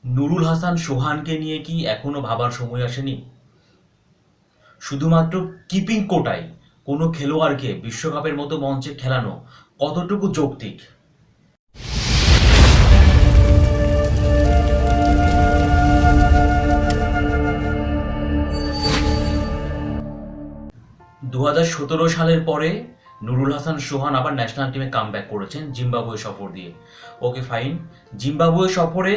নুরুল হাসান সোহানকে নিয়ে কি এখনো ভাবার সময় আসেনি? শুধুমাত্র কিপিং কোটায় কোনো খেলোয়াড়কে বিশ্বকাপের মতো মঞ্চে খেলানো কতটুকু যৌক্তিক? 2017 সালের পরে নুরুল হাসান সোহান আবার ন্যাশনাল টিমে কামব্যাক করেছেন জিম্বাবুয়ে সফর দিয়ে। ওকে ফাইন, জিম্বাবুয়ে সফরে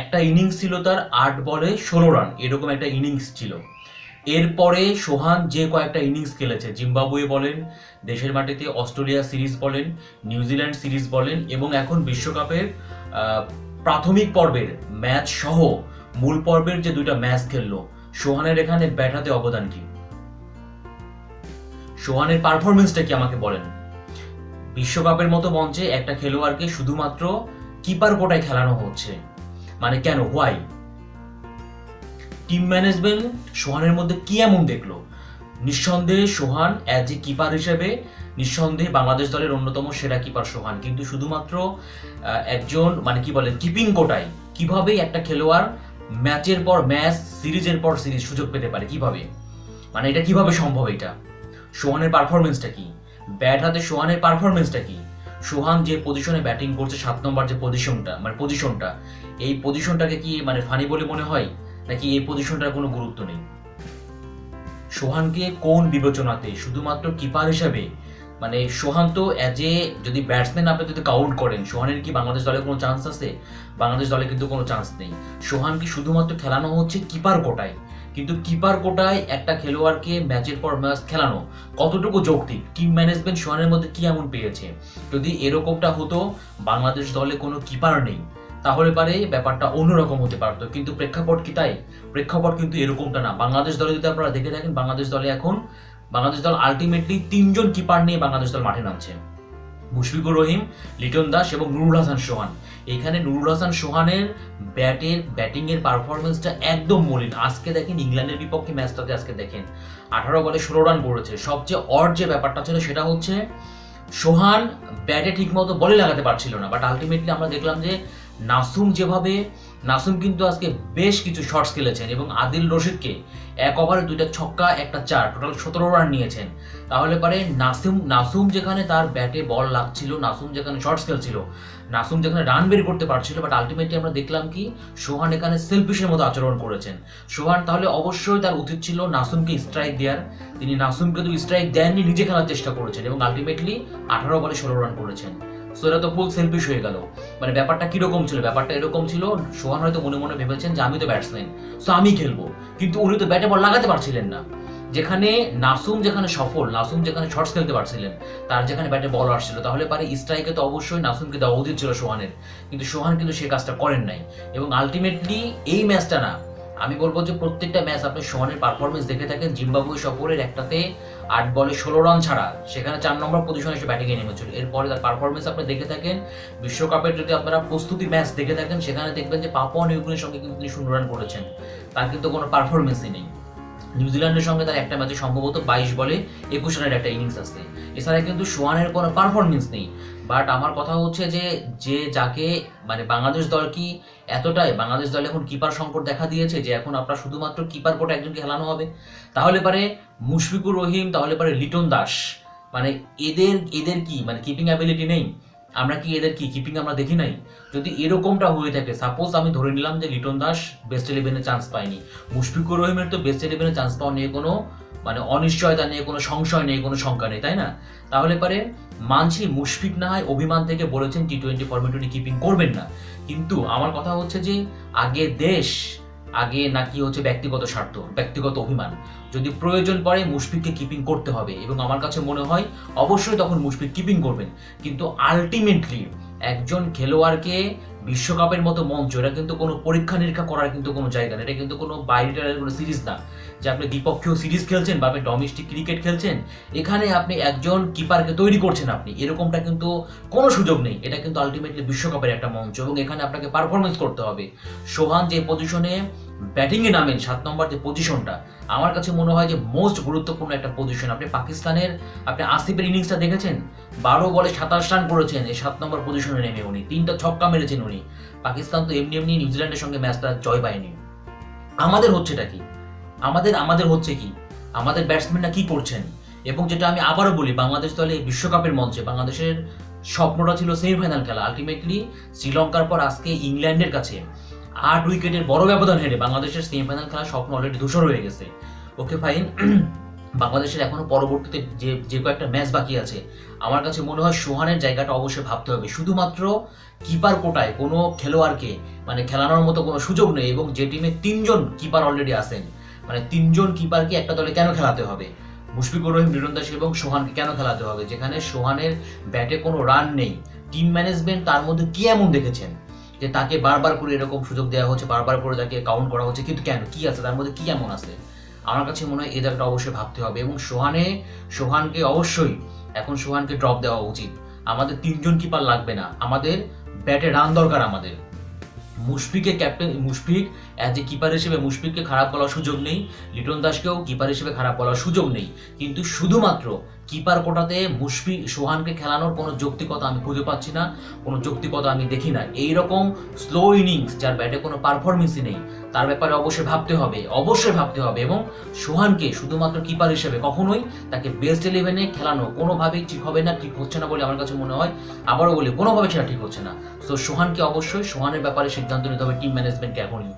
একটা ইনিংস ছিল তার 8 বলে 16 রান, এরকম একটা ইনিংস ছিল। এরপরে সোহান যে কয়েকটা ইনিংস খেলেছে, জিম্বাবুয়ে বলেন, দেশের মাটিতে অস্ট্রেলিয়া সিরিজ বলেন, নিউজিল্যান্ড সিরিজ বলেন, এবং এখন বিশ্বকাপের প্রাথমিক পর্বের ম্যাচ সহ মূল পর্বের যে দুইটা ম্যাচ খেললো, সোহানের এখানে ব্যাট হাতে অবদান কি? সোহানের পারফরমেন্সটা কি আমাকে বলেন। বিশ্বকাপের মতো মঞ্চে একটা খেলোয়াড়কে শুধুমাত্র কিপার কোটায় খেলানো হচ্ছে, মানে কেন, হোয়াই? টিম ম্যানেজমেন্ট সোহানের মধ্যে কি এমন দেখলো? নিঃসন্দেহে সোহান অ্যাজ এ কিপার হিসেবে নিঃসন্দেহে বাংলাদেশ দলের অন্যতম সেরা কিপার সোহান, কিন্তু শুধুমাত্র একজন মানে কি বলে কিপিং কোটায় কিভাবে একটা খেলোয়াড় ম্যাচের পর ম্যাচ, সিরিজের পর সিরিজ সুযোগ পেতে পারে? কিভাবে, মানে এটা কিভাবে সম্ভব? এটা সোহানের পারফরমেন্সটা কি? ব্যাট হাতে সোহানের পারফরমেন্সটা কি? সোহান যে পজিশনে ব্যাটিং করছে, 7 নম্বর যে পজিশনটা, মানে পজিশনটা, এই পজিশনটাকে কি মানে ফানি বলে মনে হয়, নাকি এই পজিশনটার কোনো গুরুত্ব নেই? সোহানকে কোন বিবেচনাতে শুধুমাত্র কিপার হিসেবে, মানে সোহান তো অ্যাজ এ যদি ব্যাটসম্যান আপনি যদি কাউন্ট করেন, সোহানের কি বাংলাদেশ দলে কোনো চান্স আছে? বাংলাদেশ দলে কিন্তু কোনো চান্স নেই। সোহান কি শুধুমাত্র খেলানো হচ্ছে কিপার কোটায়, কিন্তু কিপার কোটায় একটা খেলোয়াড়কে ম্যাচের পর ম্যাচ খেলানো কতটুকু যৌক্তিক? টিম ম্যানেজমেন্ট সোহানের মধ্যে কি এমন পেয়েছে? যদি এরকমটা হতো, বাংলাদেশ দলে কোনো কিপার নেই, তাহলে পারে ব্যাপারটা অন্যরকম হতে পারতো, কিন্তু প্রেক্ষাপট কি তাই? প্রেক্ষাপট কিন্তু এরকমটা না। বাংলাদেশ দলে যদি আপনারা দেখে থাকেন, বাংলাদেশ দলে এখন বাংলাদেশ দল আলটিমেটলি 3জন কিপার নিয়ে বাংলাদেশ দল মাঠে নামছে: মুশফিকুর রহিম, লিটন দাস এবং নুরুল হাসান সোহান। এখানে নুরুল হাসান সোহানের ব্যাটিং এর পারফরমেন্সটা একদম মলিন। আজকে দেখেন ইংল্যান্ডের বিপক্ষে ম্যাচটাতে, আজকে দেখেন 18 বলে 16 রান করেছে। সবচেয়ে অড যে ব্যাপারটা ছিল সেটা হচ্ছে সোহান ব্যাটে ঠিকমতো বলে লাগাতে পারছিল না, বাট আলটিমেটলি আমরা দেখলাম যে নাসুম কিন্তু আজকে বেশ কিছু শটস খেলেছেন এবং আদিল রশিদকে 1 ওভারে 2টা ছক্কা 1টা 4, টোটাল 17 রান নিয়েছেন। তাহলে পারে নাসুম যেখানে তার ব্যাটে বল লাগছিল, নাসুম যেখানে শটস খেলছিল, নাসুম যেখানে রান বের করতে পারছিল, বাট আলটিমেটলি আমরা দেখলাম কি সোহান এখানে সেলফিশের মতো আচরণ করেছেন। সোহান তাহলে অবশ্যই তার উচিত ছিল নাসুমকে স্ট্রাইক দেওয়ার, তিনি নাসুমকে তো স্ট্রাইক দেননি, নিজে খেলার চেষ্টা করেছেন এবং আলটিমেটলি 18 বলে 16 রান করেছেন। সো এটা তো ফুল সেলফিশ হয়ে গেল। মানে ব্যাপারটা কিরকম ছিল? ব্যাপারটা এরকম ছিল, সোহান হয়তো মনে মনে ভেবেছেন যে আমি তো ব্যাটসম্যান, সো আমি খেলবো, কিন্তু উনি তো ব্যাটে বল লাগাতে পারছিলেন না। যেখানে নাসুম যেখানে সফল, নাসুম যেখানে শর্টস খেলতে পারছিলেন, তার যেখানে ব্যাটে বল আসছিল, তাহলে পারে স্ট্রাইকে তো অবশ্যই নাসুমকে দেওয়া উচিত ছিল সোহানের, কিন্তু সোহান কিন্তু সে কাজটা করেন নাই। এবং আলটিমেটলি এই ম্যাচটা না, আমি বলবো যে প্রত্যেকটা ম্যাচ আপনি সোহানের পারফরমেন্স দেখে থাকেন, জিম্বাবুয়ে সফরের একটাতে 8 বলে 16 রান ছাড়া সেখানে 4 নম্বর পজিশনে এসে ব্যাটিংয়ে নেমেছিল। এরপরে তার পারফরমেন্স আপনি দেখে থাকেন, বিশ্বকাপের যদি আপনারা প্রস্তুতি ম্যাচ দেখে থাকেন, সেখানে দেখবেন যে পাপুয়া নিউগিনির সঙ্গে কিন্তু তিনি 0 রান করেছেন, তার কিন্তু কোনো পারফরমেন্সই নেই। নিউজিল্যান্ডের সঙ্গে তার একটা ম্যাচে সম্ভবত 22 বলে 21 রানের একটা ইনিংস আছে, এছাড়া কিন্তু সোহানের কোনো পারফরমেন্স নেই। বাট আমার কথা হচ্ছে যে যে যাকে মানে বাংলাদেশ দল কি এতটাই, বাংলাদেশ দল এখন কিপার সংকট দেখা দিয়েছে যে এখন আপনার শুধুমাত্র কিপার কোটা একজনকে খেলানো হবে? তাহলে পারে মুশফিকুর রহিম, তাহলে পারে লিটন দাস, মানে এদের এদের কি মানে কিপিং অ্যাবিলিটি নেই? আমরা কি এদের কি কিপিং আমরা দেখি নাই? যদি এরকমটা হয়ে থাকে, সাপোজ আমি ধরে নিলাম যে লিটন দাস বেস্ট ইলেভেনে চান্স পায়নি, মুশফিকুর রহিমের তো বেস্ট ইলেভেনে চান্স পাওয়া নিয়ে কোনো মানে অনিশ্চয়তা নেই, কোনো সংশয় নেই, কোনো শঙ্কা নেই, তাই না? তাহলে পারে মানছি মুশফিক না হয় অভিমান থেকে বলেছেন T20 ফরম্যাটে উনি কিপিং করবেন না, কিন্তু আমার কথা হচ্ছে যে আগে দেশ, আগে নাকি হচ্ছে ব্যক্তিগত স্বার্থ, ব্যক্তিগত অভিমান? যদি প্রয়োজন পড়ে মুশফিককে কিপিং করতে হবে, এবং আমার কাছে মনে হয় অবশ্যই তখন মুশফিক কিপিং করবেন। কিন্তু আলটিমেটলি একজন খেলোয়াড়কে বিশ্বকাপের মতো মঞ্চ, এটা কিন্তু কোনো পরীক্ষা নিরীক্ষা করার কিন্তু কোনো জায়গা না, এটা কিন্তু কোনো বাইরেটারের কোনো সিরিজ না যে আপনি দ্বিপক্ষীয় সিরিজ খেলছেন বা আপনি ডোমেস্টিক ক্রিকেট খেলছেন, এখানে আপনি একজন কিপারকে তৈরি করছেন, আপনি এরকমটা কিন্তু কোনো সুযোগ নেই। এটা কিন্তু আলটিমেটলি বিশ্বকাপের একটা মঞ্চ এবং এখানে আপনাকে পারফরমেন্স করতে হবে। সোহান যে পজিশনে ব্যাটিংয়ে নামেন 7 নম্বর যে পজিশনটা, আমার কাছে মনে হয় যে মোস্ট গুরুত্বপূর্ণ একটা পজিশন। আপনি আসিফের ইনিংসটা দেখেছেন, 12 বলে 27 রান করেছেন এই 7 নম্বর পজিশনে নেমে, উনি 3টা ছক্কা মেরেছেন উনি। পাকিস্তান তো এমনি এমনি নিউজিল্যান্ডের সঙ্গে ম্যাচটা জয় পায়নি। আমাদের হচ্ছেটা কি? আমাদের হচ্ছে কি? আমাদের ব্যাটসম্যানরা কি করছেন? এবং যেটা আমি আবারও বলি, বাংলাদেশ দলে বিশ্বকাপের মঞ্চে বাংলাদেশের স্বপ্নটা ছিল সেমিফাইনাল খেলা। আলটিমেটলি শ্রীলঙ্কার পর আজকে ইংল্যান্ডের কাছে 8 উইকেটের বড় ব্যবধান হেরে বাংলাদেশের সেমিফাইনাল খেলার স্বপ্ন অলরেডি ধূসর হয়ে গেছে। ওকে ফাইন, বাংলাদেশের এখনো পরবর্তীতে যে কয়েকটা ম্যাচ বাকি আছে, আমার কাছে মনে হয় সোহানের জায়গাটা অবশ্যই ভাবতে হবে। শুধুমাত্র কিপার কোটায় কোনো খেলোয়াড়কে মানে খেলানোর মতো কোনো সুযোগ নেই, এবং যে টিমে 3জন কিপার অলরেডি আছেন, মানে 3জন কিপারকে একটা দলে কেন খেলাতে হবে? মুশফিকুর রহিম, লিটন দাস এবং সোহানকে কেন খেলাতে হবে, যেখানে সোহানের ব্যাটে কোনো রান নেই? টিম ম্যানেজমেন্ট তার মধ্যে কি এমন দেখেছেন যে তাকে বারবার করে এরকম সুযোগ দেওয়া হচ্ছে, বারবার করে তাকে কাউন্ট করা হচ্ছে? কিন্তু কেন, কি আছে তার মধ্যে, কি এমন আছে? আমার কাছে মনে হয় এই জায়গাটা অবশ্যই ভাবতে হবে। এবং সোহানকে অবশ্যই এখন সোহানকে ড্রপ দেওয়া উচিত। আমাদের 3জন কিপার লাগবে না, আমাদের ব্যাটে রান দরকার। আমাদের মুশফিক অ্যাজ এ কিপার হিসেবে মুশফিককে খারাপ বলার সুযোগ নেই, লিটন দাসকেও কিপার হিসেবে খারাপ বলার সুযোগ নেই, কিন্তু শুধুমাত্র কিপার কোটাতে সোহানকে খেলানোর কোনো যৌক্তিকতা আমি খুঁজে পাচ্ছি না, কোনো যৌক্তিকতা আমি দেখি না। এইরকম স্লো ইনিংস যার ব্যাটে কোনো পারফরমেন্সই নেই, তার ব্যাপারে অবশ্যই ভাবতে হবে। এবং সোহানকে শুধুমাত্র কিপার হিসেবে কখনোই তাকে বেস্ট 11-এ খেলানো কোনোভাবেই ঠিক হবে না, ঠিক হচ্ছে না বলে আমার কাছে মনে হয়। আবারও বলি, কোনোভাবে সেটা ঠিক হচ্ছে না। তো সোহানকে অবশ্যই, সোহানের ব্যাপারে সিদ্ধান্ত নিতে হবে টিম ম্যানেজমেন্টকে এখনই।